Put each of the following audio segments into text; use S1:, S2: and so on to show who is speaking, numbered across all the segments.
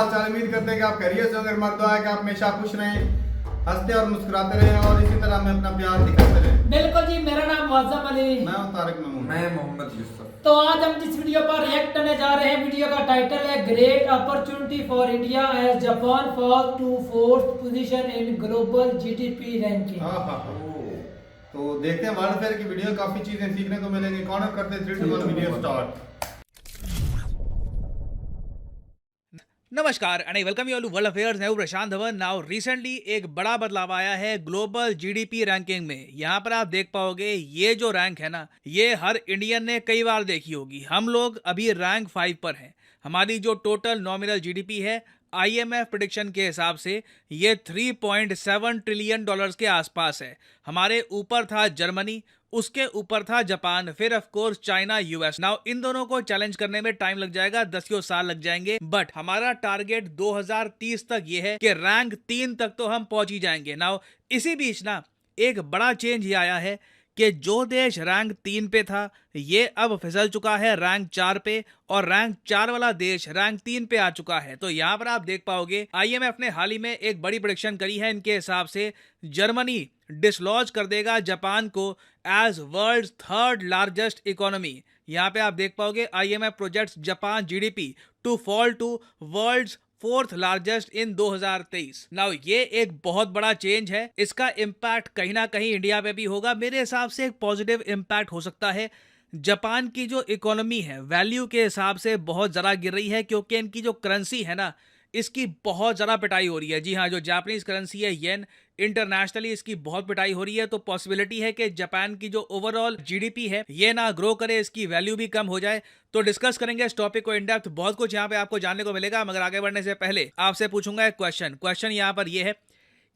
S1: हाल चाल? उम्मीद करते हैं कि आप खैरियत से होंगे। मर्द दुआ है कि आप हमेशा खुश रहें, हंसते और मुस्कुराते रहें और इसी तरह हमें अपना प्यार दिखाते रहें।
S2: बिल्कुल जी, मेरा नाम मुअज्जम अली।
S1: मैं हूं तारिक महमूद।
S3: मैं मोहम्मद यूसुफ।
S2: तो आज हम जिस वीडियो पर रिएक्ट करने जा रहे हैं, वीडियो का टाइटल है great opportunity for India as Japan fall to fourth position in global GDP ranking.
S1: तो देखते हैं वर्ल्ड फेयर की वीडियो, काफी चीजें सीखने को मिलेंगी। कौन करते हैं 3 2 1 वीडियो स्टार्ट।
S4: नमस्कार and I welcome you all to world affairs. मैं हूं प्रशांत धवन। नाउ रिसेंटली एक बड़ा बदलाव आया है ग्लोबल जीडीपी रैंकिंग में। यहाँ पर आप देख पाओगे ये जो रैंक है ना, ये हर इंडियन ने कई बार देखी होगी। हम लोग अभी रैंक 5 पर हैं। हमारी जो टोटल नॉमिनल जीडीपी है, आईएमएफ प्रेडिक्शन के हिसाब से ये 3.7 ट्रिलियन डॉलर्स के आसपास है। हमारे ऊपर था जर्मनी, उसके ऊपर था जापान, फिर of course China, US. Now in दोनों को चैलेंज करने में टाइम लग जाएगा, 10 साल लग जाएंगे, बट हमारा टारगेट 2030 तक ये है कि रैंक 3 तक तो हम पहुंच ही जाएंगे। नाउ इसी बीच ना एक बड़ा चेंज ये आया है कि जो देश रैंक 3 पे था ये अब फिसल चुका है रैंक 4 पे, और रैंक 4 वाला देश रैंक 3 पे आ चुका है। तो यहाँ पर आप देख पाओगे आईएमएफ ने हाल ही में एक बड़ी प्रेडिक्शन करी है। इनके हिसाब से जर्मनी डिसलॉज कर देगा जापान को as world 3rd largest economy. यहाँ पे आप देख पाओगे IMF projects Japan GDP to fall to world's 4th largest in 2023। Now ये एक बहुत बड़ा चेंज है। इसका इम्पैक्ट कहीं ना कहीं इंडिया पे भी होगा। मेरे हिसाब से एक पॉजिटिव इम्पैक्ट हो सकता है। जापान की जो इकोनॉमी है वैल्यू के हिसाब से बहुत ज़्यादा गिर रही है, क्योंकि इनकी जो करेंसी है ना, इसकी बहुत ज़्यादा पिटाई हो रही है। जी हाँ, जो जापानीज करेंसी है येन, इंटरनेशनली इसकी बहुत पिटाई हो रही है। तो पॉसिबिलिटी है कि जापान की जो ओवरऑल जीडीपी है ये ना ग्रो करे, इसकी वैल्यू भी कम हो जाए। तो डिस्कस करेंगे इस टॉपिक को इन डेप्थ। बहुत कुछ यहाँ पे आपको जानने को मिलेगा, मगर आगे बढ़ने से पहले आपसे पूछूंगा एक क्वेश्चन यहाँ पर ये है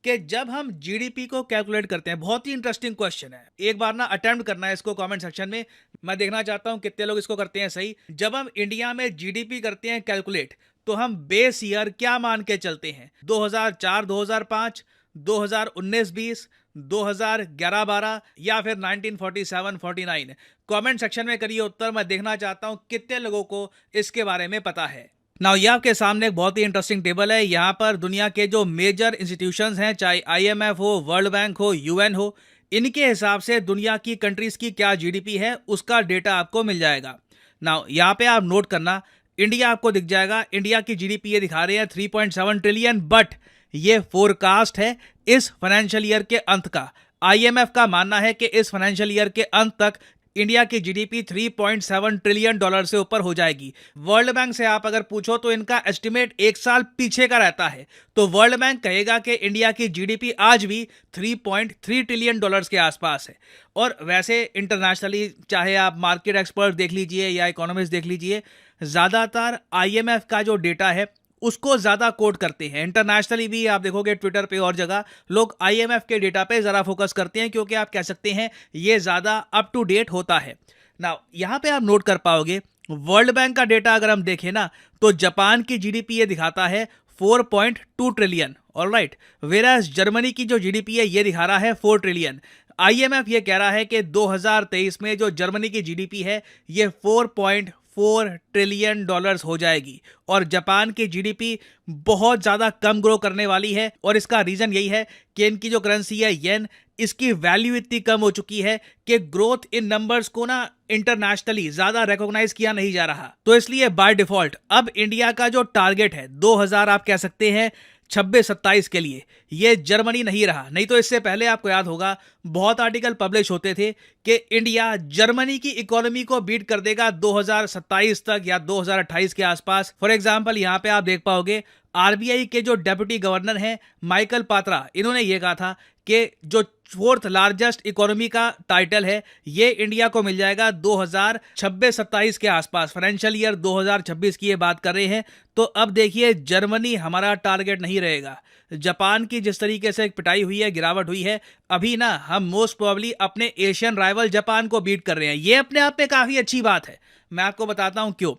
S4: कि जब हम जीडीपी को कैलकुलेट करते हैं, बहुत ही इंटरेस्टिंग क्वेश्चन है, एक बार ना अटेम्प्ट करना है इसको कमेंट सेक्शन में। मैं देखना चाहता हूं कितने लोग इसको करते हैं सही। जब हम इंडिया में जीडीपी करते हैं कैलकुलेट, तो हम बेस ईयर क्या मान के चलते हैं? 2004 2005, 2019 20, 2011 12 या फिर 1947 49? कमेंट सेक्शन में करिए उत्तर। मैं देखना चाहता हूं कितने लोगों को इसके बारे में पता है। नाउ ये आपके सामने एक बहुत ही इंटरेस्टिंग टेबल है। यहाँ पर दुनिया के जो मेजर इंस्टीट्यूशंस हैं, चाहे आईएमएफ हो, वर्ल्ड बैंक हो, यूएन हो, इनके हिसाब से दुनिया की कंट्रीज की क्या जीडीपी है उसका डेटा आपको मिल जाएगा। नाउ यहाँ पे आप नोट करना, इंडिया आपको दिख जाएगा। इंडिया की जीडीपी ये दिखा रहे हैं 3.7 ट्रिलियन, बट ये फोरकास्ट है इस फाइनेंशियल ईयर के अंत का। आईएमएफ का मानना है कि इस फाइनेंशियल ईयर के अंत तक इंडिया की जीडीपी 3.7 ट्रिलियन डॉलर से ऊपर हो जाएगी। वर्ल्ड बैंक से आप अगर पूछो तो इनका एस्टिमेट 1 साल पीछे का रहता है। तो वर्ल्ड बैंक कहेगा कि इंडिया की जीडीपी आज भी 3.3 ट्रिलियन डॉलर्स के आसपास है। और वैसे इंटरनेशनली चाहे आप मार्केट एक्सपर्ट देख लीजिए या इकोनॉमिस्ट देख लीजिए, ज़्यादातर आईएमएफ का जो डेटा है उसको ज़्यादा कोट करते हैं। इंटरनेशनली भी आप देखोगे ट्विटर पे और जगह लोग आईएमएफ के डेटा पे ज़रा फोकस करते हैं, क्योंकि आप कह सकते हैं ये ज़्यादा अप टू डेट होता है। नाउ यहाँ पे आप नोट कर पाओगे वर्ल्ड बैंक का डेटा अगर हम देखें ना, तो जापान की जीडीपी ये दिखाता है 4.2 ट्रिलियन, ऑलराइट, वेराज जर्मनी की जो जीडीपी है ये दिखा रहा है 4 ट्रिलियन। आईएमएफ ये कह रहा है कि 2023 में जो जर्मनी की जीडीपी है ये 4.4 ट्रिलियन डॉलर्स हो जाएगी, और जापान की जीडीपी बहुत ज़्यादा कम ग्रो करने वाली है। और इसका रीज़न यही है कि इनकी जो करेंसी है येन, इसकी वैल्यू इतनी कम हो चुकी है कि ग्रोथ इन नंबर्स को ना इंटरनेशनली ज़्यादा रिकॉग्नाइज किया नहीं जा रहा। तो इसलिए बाय डिफॉल्ट अब इंडिया का जो टारगेट है 2000 आप कह सकते हैं 26-27 के लिए, ये जर्मनी नहीं रहा। नहीं तो इससे पहले आपको याद होगा बहुत आर्टिकल पब्लिश होते थे कि इंडिया जर्मनी की इकोनॉमी को बीट कर देगा 2027 तक या 2028 के आसपास। फॉर एग्जांपल यहाँ पे आप देख पाओगे आरबीआई के जो डेप्यूटी गवर्नर हैं माइकल पात्रा, इन्होंने ये कहा था कि जो 4th लार्जेस्ट इकोनॉमी का टाइटल है ये इंडिया को मिल जाएगा 2026-27 के आसपास। फाइनेंशियल ईयर 2026 की ये बात कर रहे हैं। तो अब देखिए जर्मनी हमारा टारगेट नहीं रहेगा। जापान की जिस तरीके से पिटाई हुई है, गिरावट हुई है, अभी ना हम मोस्ट प्रोबेबली अपने एशियन राइवल जापान को बीट कर रहे हैं। ये अपने आप में काफ़ी अच्छी बात है। मैं आपको बताता हूँ क्यों।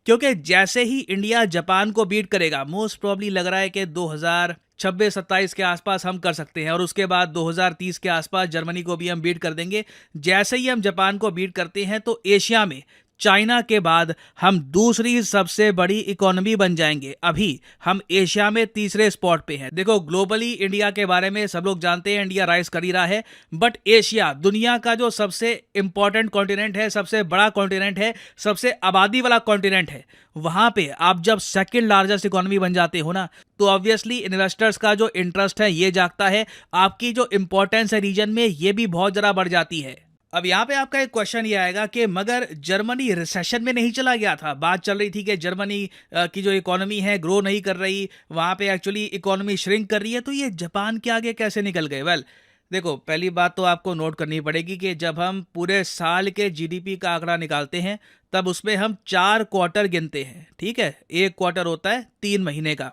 S4: क्योंकि जैसे ही इंडिया जापान को बीट करेगा, मोस्ट प्रोबेबली लग रहा है कि 2026-27 के आसपास हम कर सकते हैं, और उसके बाद 2030 के आसपास जर्मनी को भी हम बीट कर देंगे। जैसे ही हम जापान को बीट करते हैं तो एशिया में चाइना के बाद हम दूसरी सबसे बड़ी इकोनॉमी बन जाएंगे। अभी हम एशिया में तीसरे स्पॉट पे हैं। देखो, ग्लोबली इंडिया के बारे में सब लोग जानते हैं, इंडिया राइज कर ही रहा है, बट एशिया दुनिया का जो सबसे इंपॉर्टेंट कॉन्टिनेंट है, सबसे बड़ा कॉन्टिनेंट है, सबसे आबादी वाला कॉन्टिनेंट है, वहां पे आप जब सेकंड लार्जेस्ट इकोनॉमी बन जाते हो ना, तो ऑब्वियसली इन्वेस्टर्स का जो इंटरेस्ट है ये जागता है, आपकी जो इंपॉर्टेंस है रीजन में ये भी बहुत ज़्यादा बढ़ जाती है। अब यहाँ पे आपका एक क्वेश्चन ये आएगा कि मगर जर्मनी रिसेशन में नहीं चला गया था? बात चल रही थी कि जर्मनी की जो इकोनॉमी है ग्रो नहीं कर रही, वहाँ पे एक्चुअली इकोनॉमी श्रिंक कर रही है, तो ये जापान के आगे कैसे निकल गए? वेल, देखो, पहली बात तो आपको नोट करनी पड़ेगी कि जब हम पूरे साल के जीडीपी का आंकड़ा निकालते हैं तब उसमें हम 4 क्वार्टर गिनते हैं, ठीक है? एक क्वार्टर होता है 3 महीने का।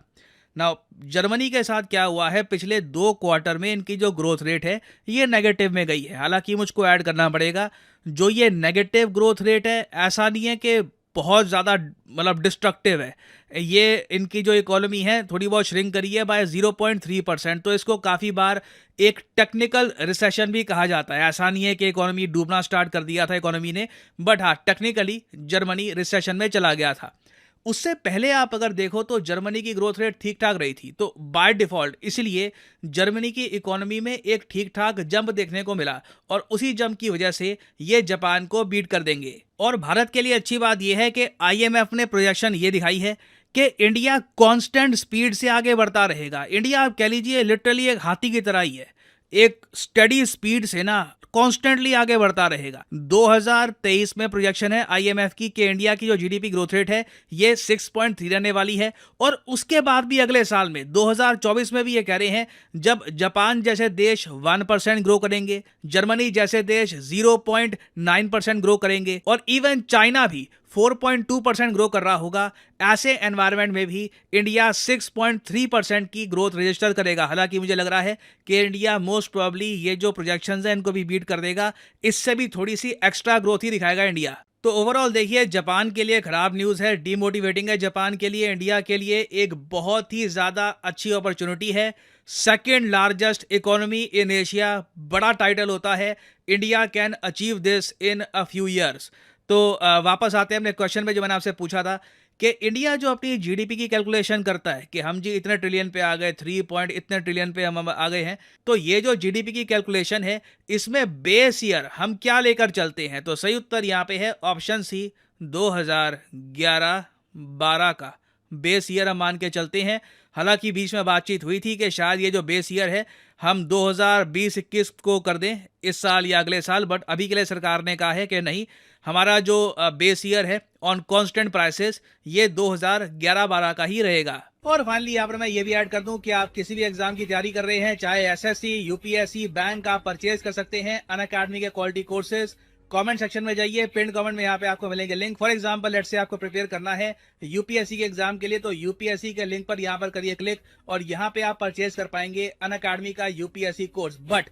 S4: ना जर्मनी के साथ क्या हुआ है, पिछले 2 क्वार्टर में इनकी जो ग्रोथ रेट है ये नेगेटिव में गई है। हालांकि मुझको ऐड करना पड़ेगा, जो ये नेगेटिव ग्रोथ रेट है ऐसा नहीं है कि बहुत ज़्यादा मतलब डिस्ट्रक्टिव है। ये इनकी जो इकोनॉमी है थोड़ी बहुत श्रिंक करी है बाय 0.3%, तो इसको काफ़ी बार एक टेक्निकल रिसेशन भी कहा जाता है। ऐसा नहीं है कि इकोनॉमी डूबना स्टार्ट कर दिया था इकोनॉमी ने, बट हाँ, टेक्निकली जर्मनी रिसेशन में चला गया था। उससे पहले आप अगर देखो तो जर्मनी की ग्रोथ रेट ठीक ठाक रही थी, तो बाय डिफॉल्ट इसलिए जर्मनी की इकोनॉमी में एक ठीक ठाक जंप देखने को मिला, और उसी जंप की वजह से ये जापान को बीट कर देंगे। और भारत के लिए अच्छी बात यह है कि आईएमएफ ने प्रोजेक्शन ये दिखाई है कि इंडिया कांस्टेंट स्पीड से आगे बढ़ता रहेगा। इंडिया आप कह लीजिए लिटरली एक हाथी की तरह ही है, एक स्टडी स्पीड से ना कॉन्स्टेंटली आगे बढ़ता रहेगा। 2023 में प्रोजेक्शन है आईएमएफ की कि इंडिया की जो जीडीपी ग्रोथ रेट है ये 6.3 रहने वाली है, और उसके बाद भी अगले साल में 2024 में भी ये कह रहे हैं जब जापान जैसे देश 1% ग्रो करेंगे, जर्मनी जैसे देश 0.9% ग्रो करेंगे, और इवन चाइना भी 4.2% ग्रो कर रहा होगा, ऐसे एनवायरनमेंट में भी इंडिया 6.3% की ग्रोथ रजिस्टर करेगा। हालांकि मुझे लग रहा है कि इंडिया मोस्ट प्रोबेबली ये जो प्रोजेक्शंस हैं इनको भी बीट कर देगा, इससे भी थोड़ी सी एक्स्ट्रा ग्रोथ ही दिखाएगा इंडिया। तो ओवरऑल देखिए, जापान के लिए खराब न्यूज़ है, डीमोटिवेटिंग है जापान के लिए। इंडिया के लिए एक बहुत ही ज़्यादा अच्छी अपॉर्चुनिटी है। Second largest economy in Asia, बड़ा टाइटल होता है, India can achieve this in a few years. तो वापस आते हैं अपने क्वेश्चन में जो मैंने आपसे पूछा था कि इंडिया जो अपनी जीडीपी की कैलकुलेशन करता है कि हम जी इतने ट्रिलियन पे आ गए, 3 पॉइंट इतने ट्रिलियन पे हम आ गए हैं, तो ये जो जीडीपी की कैलकुलेशन है इसमें बेस ईयर हम क्या लेकर चलते हैं? तो सही उत्तर यहाँ पे है ऑप्शन सी, 2011-12 का बेस ईयर हम मान के चलते हैं। हालांकि बीच में बातचीत हुई थी कि शायद ये जो बेस ईयर है हम 2020-21 को कर दें, इस साल या अगले साल, बट अभी के लिए सरकार ने कहा है कि नहीं, हमारा जो बेस ईयर है ऑन कांस्टेंट प्राइसेस ये 2011-12 का ही रहेगा। और फाइनली यहाँ पर मैं ये भी ऐड कर दूं कि आप किसी भी एग्जाम की तैयारी कर रहे हैं, चाहे एसएससी, यूपीएससी, बैंक, आप परचेज कर सकते हैं अनअकैडमी के क्वालिटी कोर्सेज। कमेंट सेक्शन में जाइए, पिन कमेंट में यहाँ पे आपको मिलेंगे link. For example let's say आपको प्रिपेयर करना है यूपीएससी के एग्जाम के लिए, तो यूपीएससी के लिंक पर यहाँ पर करिए क्लिक, और यहाँ पे आप परचेज कर पाएंगे अनअकैडमी का यूपीएससी कोर्स। बट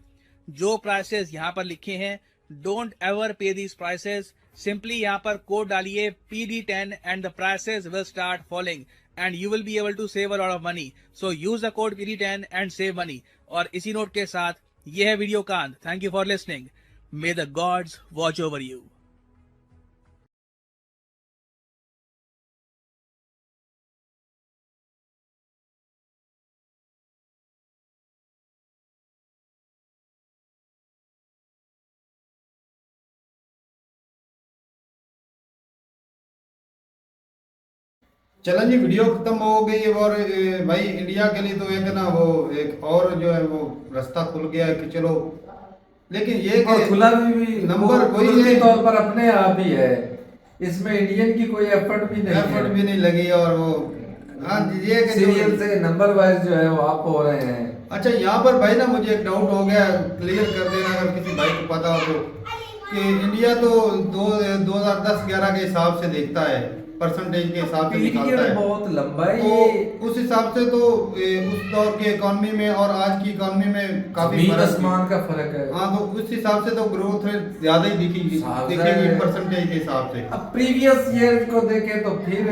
S4: जो प्राइसेस यहाँ पर लिखे हैं, don't ever pay these prices. Simply यहाँ पर कोड डालिए PD10 and the prices will start falling and you will be able to save a lot of money. So use the code PD10 and save money. और इसी note के साथ ये है video का अंत। Thank you for listening. May the gods watch over you.
S1: चलन जी, video खत्म हो गई है, और भाई इंडिया के लिए तो एक ना वो एक और जो है वो रास्ता खुल गया है कि चलो, लेकिन ये
S3: और खुला भी
S1: नंबर
S3: कोई
S1: वही
S3: के
S1: है,
S3: तौर पर अपने आप ही है, इसमें इंडियन की कोई एफर्ट भी नहीं
S1: लगी। और वो हाँ ये
S3: सीरियल से नंबर वाइज जो है वो आप हो रहे हैं।
S1: अच्छा, यहाँ पर भाई ना मुझे एक डाउट हो गया, क्लियर कर देना अगर किसी भाई को पता हो तो, कि इंडिया तो 2010-11 के हिसाब से देखता है, परसेंटेज के हिसाब से निकालता है,
S3: बहुत लंबा है
S1: तो
S3: ये।
S1: उस हिसाब से तो उस दौर के इकोनॉमी में और आज की इकोनॉमी में काफी
S3: आसमान का फर्क है।
S1: हाँ, तो उस हिसाब से तो ग्रोथ रेट ज्यादा ही दिखेगी परसेंटेज के हिसाब से।
S3: अब प्रीवियस ईयर को देखें तो फिर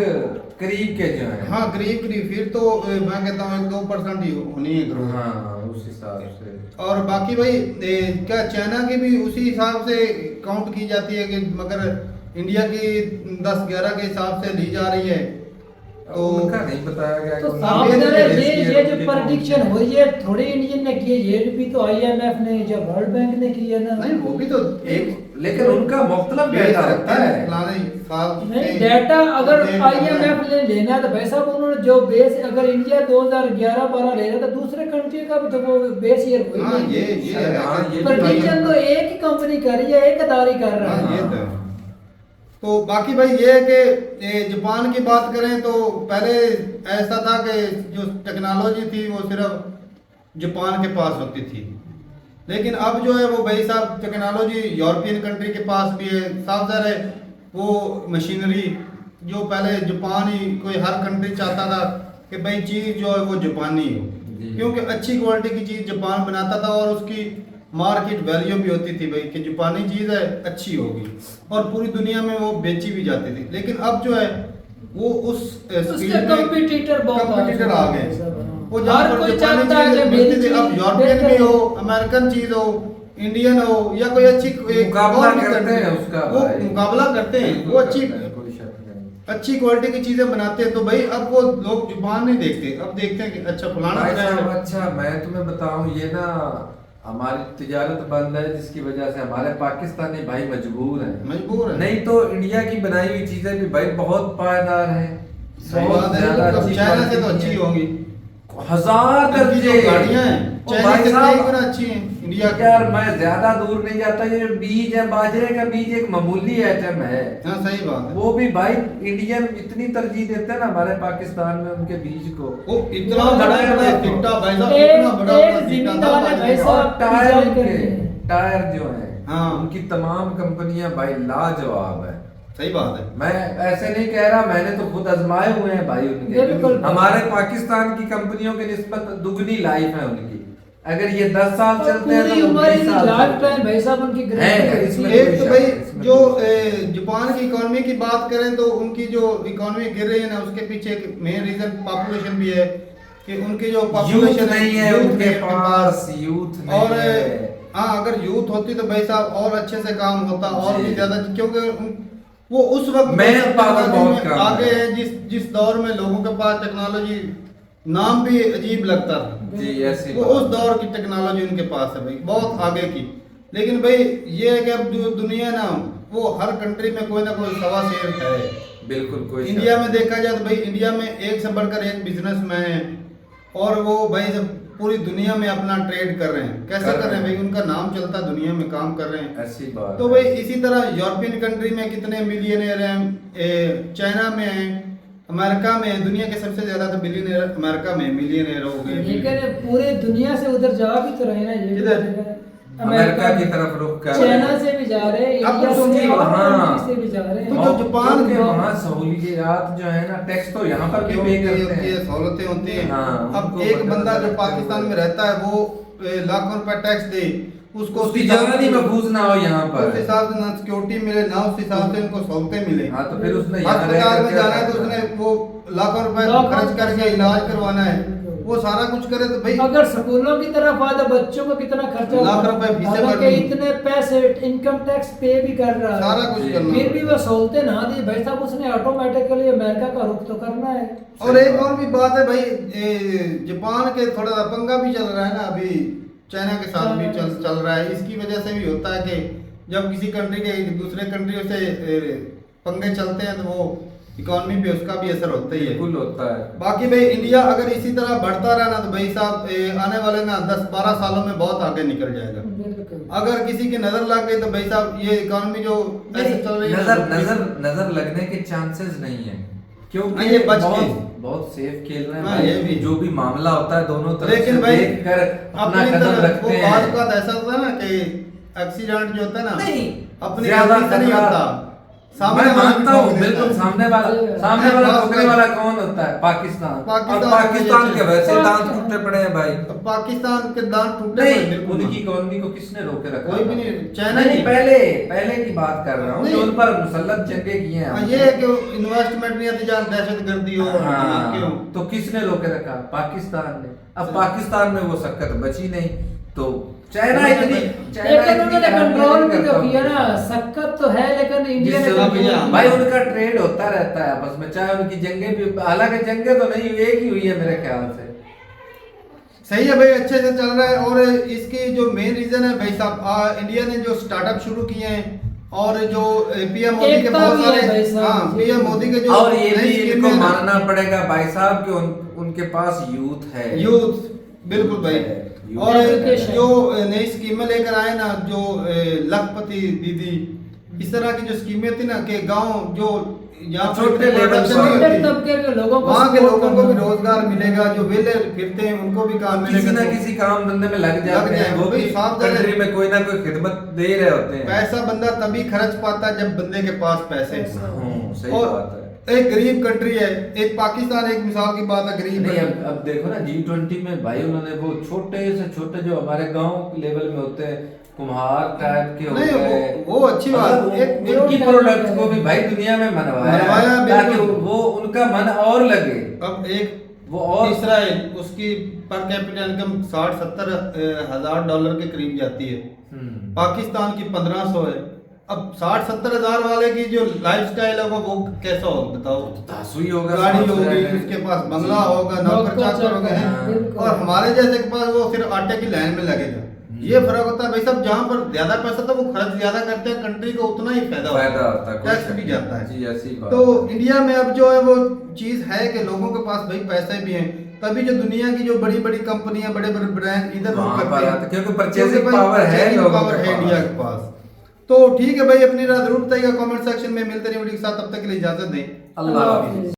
S3: करीब के जो है,
S1: हाँ करीब फिर तो मैं कहता हूँ 1-2% ही होनी है ग्रोथ।
S3: हाँ उस हिसाब से।
S1: और बाकी भाई क्या चाइना की भी उसी हिसाब से काउंट की जाती है कि मगर इंडिया की 10-11 के हिसाब से ली जा रही है।
S3: तो उनका नहीं बताया गया
S2: तो
S3: कि
S2: साहब
S1: ये-
S2: जरा
S1: ये-
S2: ये जो प्रेडिक्शन हुई है थोड़ी इंडियन ने की है, ये भी तो आईएमएफ ने या वर्ल्ड बैंक ने की है ना।
S1: नहीं वो भी तो एक
S3: लेकिन उनका मुख्तलिफ
S1: बेस
S3: डेटा
S1: रखता
S3: रखता
S1: है
S3: है।
S1: फलाने साल
S2: नहीं
S1: से
S2: डेटा अगर
S1: अपडेट
S2: आईएमएफ
S1: करना
S2: ने लेना है तो भाई साहब उन्होंने जो बेस अगर इंडिया 2011-12 ले रहा था दूसरे कंट्री का भी तो वो बेस ईयर
S1: है। हाँ
S2: हुई
S1: ये है
S3: हाँ, ये भी
S2: प्रेडिक्शन तो एक ही कंपनी कर रही है, एक अदारी कर रहा
S1: हाँ,
S2: है।
S1: ये तो बाकी भाई ये है कि ये जापान की बात करें तो पहले ऐसा था कि जो टेक्नोलॉजी थी वो सिर्फ जापान के पास होती थी, लेकिन अब जो है वो भाई साहब टेक्नोलॉजी यूरोपियन कंट्री के पास भी है। साफ ज़ाहिर है वो मशीनरी जो पहले जापान ही कोई हर कंट्री चाहता था कि भाई चीज़ जो है वो जापानी हो,
S3: जी।
S1: क्योंकि अच्छी क्वालिटी की चीज़ जापान बनाता था और उसकी मार्केट वैल्यू भी होती थी भाई कि जापानी चीज़ है अच्छी होगी और पूरी दुनिया में वो बेची भी जाती थी। लेकिन अब जो है वो उस
S2: उसके कंपटीटर बहुत
S1: कंपटीटर आ गए। वो जहाँ
S2: हर
S1: पर
S2: कोई
S1: जापानी
S2: चाहता है
S1: चीज़
S2: कि
S1: मिलती
S2: मेरी
S1: थी, अब
S2: चीज़
S1: यूरोपियन भी
S2: बेहतर
S1: हो, अमेरिकन चीज़ हो, इंडियन हो या कोई अच्छी
S3: मुकाबला
S1: और भी
S3: करते
S1: country,
S3: हैं उसका
S1: वो
S3: भाई।
S1: मुकाबला करते हैं,
S3: बिल्कुल
S1: वो अच्छी
S3: करते हैं, कोई शक नहीं।
S1: अच्छी क्वालिटी की चीजें बनाते हैं। तो भाई अब वो लोग जापान नहीं देखते, अब देखते हैं कि अच्छा फलाना
S3: भाई
S1: ब्रांड
S3: साहब,
S1: है।
S3: अच्छा मैं तुम्हें बताऊं ये ना हमारी तिजारत बंद है जिसकी वजह से हमारे पाकिस्तानी भाई मजबूर हैं।
S1: मजबूर है।
S3: नहीं तो इंडिया की बनाई हुई चीजें भी भाई बहुत पायदार हैं,
S1: सही
S3: बहुत
S1: बात है,
S3: ज्यादा
S1: मतलब
S3: अच्छी
S1: चाइना से तो
S3: क्वालिटी
S1: अच्छी
S3: है।
S1: होंगी।
S3: हजार
S1: इनकी जो
S3: दर्जे
S1: गाड़ियां हैं
S3: ओ
S1: चाइना
S3: भाई
S1: से
S3: साहब,
S1: कई गुना अच्छी हैं इंडिया की।
S3: यार मैं ज्यादा दूर नहीं जाता, ये जो बीज है बाजरे का बीज एक मामूली आइटम है,
S1: हाँ सही बात है।
S3: वो भी भाई इंडियन इतनी तरजीह देते हैं ना हमारे पाकिस्तान में उनके बीज को।
S1: वो इतना बड़ा बड़ा टिकटा भाई साहब,
S2: एक-
S1: इतना बड़ा
S2: एक
S1: बड़ा टिकटा
S2: जिम्मेदार
S1: था
S2: है
S1: भाई
S2: भाई
S1: साहब।
S2: साहब।
S3: और टायर
S2: डिजाइन
S3: उनके
S2: करते हैं।
S3: टायर जो है
S1: हाँ।
S3: उनकी तमाम कंपनियां भाई लाजवाब है।
S1: सही बात है।
S3: मैं ऐसे नहीं कह रहा, मैंने तो खुद आजमाए हुए हैं भाई उनके।
S2: बिल्कुल।
S3: हमारे पाकिस्तान की कंपनियों की निस्बत दुगनी लाइफ है उनकी। अगर ये 10 साल चलते हैं
S2: पूरी
S3: तो वो
S2: उम्र
S3: 20 साल
S2: लाइफ
S3: चलते हैं।
S2: टाइम भाई साहब उनकी
S3: है,
S2: गारंटी
S3: इसमें
S2: होती है।
S1: एक तो
S3: कोई
S1: भाई
S3: शक नहीं,
S1: जो
S3: इसमें
S1: जापान की इकोनॉमी की बात करें तो उनकी जो इकोनॉमी गिर रही है ना उसके पीछे एक मेन रीजन पॉपुलेशन भी है कि उनकी जो
S3: यूथ
S1: पॉपुलेशन
S3: नहीं है
S1: youth
S3: उनके
S1: नहीं है
S3: पास, यूथ नहीं
S1: और
S3: है।
S1: हाँ अगर यूथ होती तो भाई साहब और अच्छे से काम होता और
S3: जी।
S1: भी ज्यादा, क्योंकि वो उस वक्त
S3: मैन पावर
S1: टेक्नोलॉजी
S3: बहुत
S1: में
S3: कम
S1: आगे
S3: है।
S1: है जिस दौर में लोगों के पास टेक्नोलॉजी नाम भी अजीब लगता था।
S3: जी ऐसी
S1: वो
S3: बात
S1: उस
S3: है।
S1: दौर की टेक्नोलॉजी उनके पास है भाई, बहुत आगे की। लेकिन भाई ये है कि अब जो दुनिया ना वो हर कंट्री में कोई ना कोई सवा शेर है।
S3: बिल्कुल कोई शक
S1: इंडिया में
S3: नहीं।
S1: देखा जाए तो भाई इंडिया में एक से बढ़कर एक बिजनेसमैन है और वो भाई जब पूरी दुनिया में अपना ट्रेड कर रहे हैं। कैसे कर रहे हैं भाई, उनका नाम चलता है, दुनिया में काम कर रहे हैं।
S3: ऐसी बात
S1: तो
S3: है।
S1: भाई इसी तरह यूरोपियन कंट्री में कितने मिलियनर हैं, चाइना में हैं, अमेरिका में, दुनिया के सबसे ज्यादा तो बिलियनर अमेरिका में मिलियनर हो गए।
S2: लेकिन पूरे दुनिया से उधर जा भी तो रहे ना ये भी
S1: किधर?
S2: जगह।
S3: अमेरिका की तरफ रुख कर रहे हैं।
S2: चाइना से भी जा रहे हैं,
S1: अब
S2: इंडिया
S3: उसकी
S2: से और
S3: वहाँ-
S2: कंट्री से भी जा रहे
S1: तो
S2: हैं।
S1: जो जापान
S3: के
S2: के
S3: वहाँ सहूलियत जो है ना, टैक्स तो यहाँ पर भी पे करते हैं।
S1: सहूलतें होती हैं।
S3: हाँ,
S1: अब
S3: उनको
S1: एक
S3: बदल
S1: बंदा जो
S3: बदल
S1: पाकिस्तान
S3: के
S1: में रहता है वो लाखों रुपए टैक्स दे, उसको
S3: उसकी जगह नहीं महफूज ना हो यहाँ
S1: उस
S3: पर।
S1: हिसाब से ना सिक्योरिटी मिले ना उस हिसाब से उनको सहूलतें मिले।
S3: हाँ तो फिर उसने यहाँ रह
S1: अस्पताल में
S3: करके
S1: जाना है तो
S3: करना
S1: उसने वो लाखों रुपए
S2: लाखों
S1: खर्च करके इलाज करवाना है, वो सारा कुछ करे तो भाई
S2: अगर स्कूलों की तरफ आए तो बच्चों को कितना खर्चा
S1: लाख रुपए फीसें
S2: हालांकि
S1: भरनी।
S2: इतने पैसे इनकम टैक्स पे भी कर रहा है,
S1: सारा कुछ
S3: जी।
S1: करना
S2: फिर भी वो सहूलतें ना दी भाई साहब, उसने ऑटोमेटिकली अमेरिका का रुख तो करना है।
S1: और एक और भी बात है भाई, जापान के थोड़ा सा पंगा भी चल रहा है ना अभी, चाइना के साथ भी चल रहा है। इसकी वजह से भी होता है कि जब किसी कंट्री के दूसरे कंट्रियों से पंगे चलते हैं तो वो इकोनॉमी पे उसका भी असर होता ही है।
S3: बिल्कुल होता है।
S1: बाकी भाई इंडिया अगर इसी तरह बढ़ता रहा ना तो भाई साहब आने वाले ना 10-12 सालों में बहुत आगे निकल जाएगा।
S2: बिल्कुल।
S1: अगर किसी की नजर लग गई तो भाई साहब ये इकोनॉमी जो ऐसे चल रही है
S3: नजर
S1: ना,
S3: नजर नजर लगने के चांसेस नहीं है, क्योंकि
S1: हाँ, ये बच के।
S3: बहुत सेफ खेल रहे हैं
S1: हाँ,
S3: भाई।
S1: ये भी।
S3: जो भी मामला होता है दोनों तरफ
S1: लेकिन
S3: से
S1: भाई
S3: देख कर अपना
S1: अपनी
S3: कदम
S1: तरफ वो
S3: रखते
S1: बात
S3: हैं।
S1: का ऐसा होता है ना कि एक्सीडेंट जो होता है ना
S3: नहीं,
S1: अपनी
S3: ज्यादा
S1: गलती से नहीं
S3: खतरा-
S1: होता,
S3: मैं
S1: वाला
S3: मानता
S1: भी
S3: हूँ
S1: ठोक देता
S3: बिल्कुल,
S1: है।
S3: सामने वाला
S1: हाँ,
S3: ठोकने वाला कौन होता है? पाकिस्तान।
S1: पाकिस्तान
S3: और पाकिस्तान के वैसे
S2: पाकिस्तान-
S3: दांत टूटे पड़े हैं भाई।
S1: तो पाकिस्तान के दांत टूटे
S3: नहीं,
S1: हुए बिल्कुल
S3: उनकी इकोनॉमी को किसने रोके रखा?
S1: कोई भी नहीं, चाइना
S3: नहीं,
S1: ही।
S3: पहले की बात कर रहा हूँ
S1: नहीं।
S3: जो उन पर मुसल्लत जंगे किए हैं
S1: हाँ,
S3: हमने।
S1: ये है कि इन्वेस्टमेंट नहीं आती जहाँ दहशतगर्दी हो
S3: हाँ,
S1: क्यों।
S3: तो किसने रोके रखा? पाकिस्तान ने। अब पाकिस्तान में वो शक्कत बची नहीं, तो चाइना इतनी
S2: लेकिन उन्होंने कंट्रोल भी तो किया ना, सख्त तो है लेकिन इंडिया ने
S1: जिससे वो भैया
S2: control-
S3: भाई उनका ट्रेड होता रहता है आपस में, चाहे उनकी जंगें भी, हालांकि जंगें तो नहीं, एक ही हुई है मेरे ख्याल से।
S1: सही है भाई, अच्छे से चल रहा है। और इसकी जो मेन रीजन है भाई साहब, इंडिया ने जो स्टार्टअप शुरू किए हैं और जो पीएम मोदी के
S2: एकता
S1: बहुत
S2: भी है भाई
S1: सारे,
S2: साहब।
S1: हाँ पीएम मोदी के जो
S3: और ये भी
S1: नई
S3: इनको
S1: स्कीमें हैं ना,
S3: मानना पड़ेगा भाई साहब कि उनके पास यूथ है,
S1: यूथ, बिल्कुल भाई।
S3: यूथ
S1: और
S3: है।
S1: जो नई स्कीमें लेकर आए ना, जो लखपति दीदी, इस तरह की जो स्कीमें थी ना कि गांव जो यहाँ
S3: छोटे लेवल
S1: production
S3: पर,
S1: नहीं
S2: छोटे
S1: होती,
S2: तबके के लोगों को
S1: वहाँ के
S2: support
S1: लोगों को भी
S2: करना।
S1: रोजगार मिलेगा, जो वेले फिरते हैं उनको भी काम
S3: किसी
S1: मिलेगा।
S3: ना
S1: तो
S3: किसी काम धंधे में लग जाते हैं, वो भी
S1: भाई साहब जरा-
S3: कंट्री में कोई ना कोई खिदमत दे रहे होते हैं।
S1: पैसा बंदा तभी खर्च पाता है जब बंदे के पास पैसे
S2: पैसा
S1: हैं।
S3: सही
S1: और
S3: बात है।
S1: एक गरीब कंट्री है, एक पाकिस्तान एक मिसाल की बात है, गरीब
S3: नहीं,
S1: है।
S3: अब देखो ना G20 में भाई उन्होंने वो छोटे से छोटे जो हमारे गांव लेवल में होते हैं, कुम्हार टाइप के
S1: नहीं,
S3: होते हैं,
S1: वो अच्छी बात,
S3: मतलब
S1: एक
S3: उनकी
S2: जो
S3: प्रोडक्ट
S2: talent
S3: को
S2: है।
S3: भी भाई दुनिया में मनवाया
S1: मनवाया,
S3: ताकि
S1: बिल्कुल।
S3: वो उनका मन और लगे।
S1: अब एक
S3: वो और
S1: इसराइल, उसकी पर कैपिटल इनकम 60-70 हजार डॉलर के करीब जाती है, पाकिस्तान की 1500 है। अब 60-70 हजार वाले की जो लाइफस्टाइल है वो कैसा होगा बताओ?
S3: धासुई होगा,
S1: गाड़ी
S3: साफ
S1: होगी,
S3: सुथरा है।
S1: उसके पास बंगला
S3: जी।
S1: होगा, नौकर
S2: नौकर
S1: चाकर होगा,
S2: चाकर,
S1: हैं।
S2: बिल्कुल।
S1: और हमारे जैसे के पास वो सिर्फ आटे की लाइन में लगेगा। ये फर्क होता है भाई साहब, जहाँ पर ज्यादा पैसा था वो खर्च ज्यादा करते हैं, कंट्री को उतना ही फायदा
S3: होता है, कोई
S1: टैक्स
S3: शक
S1: भी
S3: नहीं।
S1: जाता है।
S3: जी, ऐसी बात
S1: तो
S3: है।
S1: इंडिया में अब जो है वो चीज है कि लोगों के पास भाई पैसे भी हैं, तभी जो दुनिया की जो बड़ी बड़ी कंपनियां, बड़े बड़े ब्रांड इधर रुक
S3: वहाँ
S1: करते
S3: पर
S1: हैं।
S3: आते, क्योंकि
S1: क्योंकि
S3: परचेजिंग
S1: भाई
S3: पावर है
S1: purchasing
S3: लोगों
S1: power
S3: के
S1: है
S3: पास।
S1: इंडिया के पास। तो ठीक है भाई, अपनी राय जरूर बताइएगा कमेंट सेक्शन में। मिलते रहिए वीडियो के साथ, तब तक के लिए इजाजत दें।
S3: अल्लाह हाफिज़।